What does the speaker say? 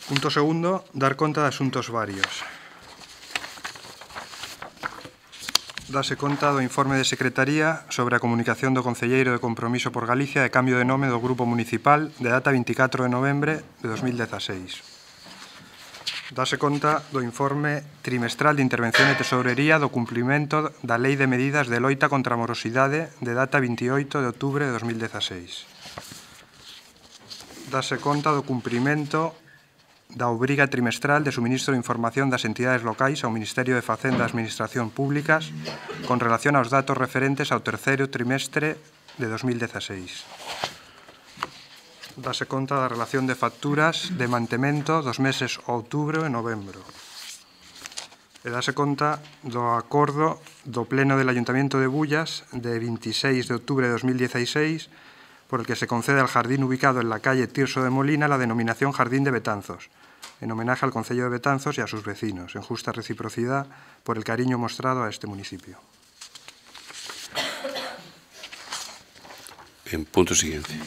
Punto segundo, dar conta de asuntos varios. Dase conta do informe de Secretaría sobre a comunicación do Concelleiro de Compromiso por Galicia de cambio de nome do Grupo Municipal de data 24 de novembre de 2016. Dase conta do informe trimestral de Intervención de Tesourería do cumprimento da Lei de Medidas de Loita contra a Morosidade de data 28 de outubro de 2016. Dase conta do cumprimento da obriga trimestral de suministro de información das entidades locais ao Ministerio de Facenda e Administración Públicas con relación aos datos referentes ao terceiro trimestre de 2016. Dase conta da relación de facturas de mantemento dos meses outubro e novembro. E dase conta do acordo do Pleno del Ayuntamiento de Bullas de 26 de outubro de 2016 por el que se concede al jardín ubicado en la calle Tirso de Molina la denominación Jardín de Betanzos, en homenaje al Concello de Betanzos y a sus vecinos, en justa reciprocidad por el cariño mostrado a este municipio. En punto siguiente.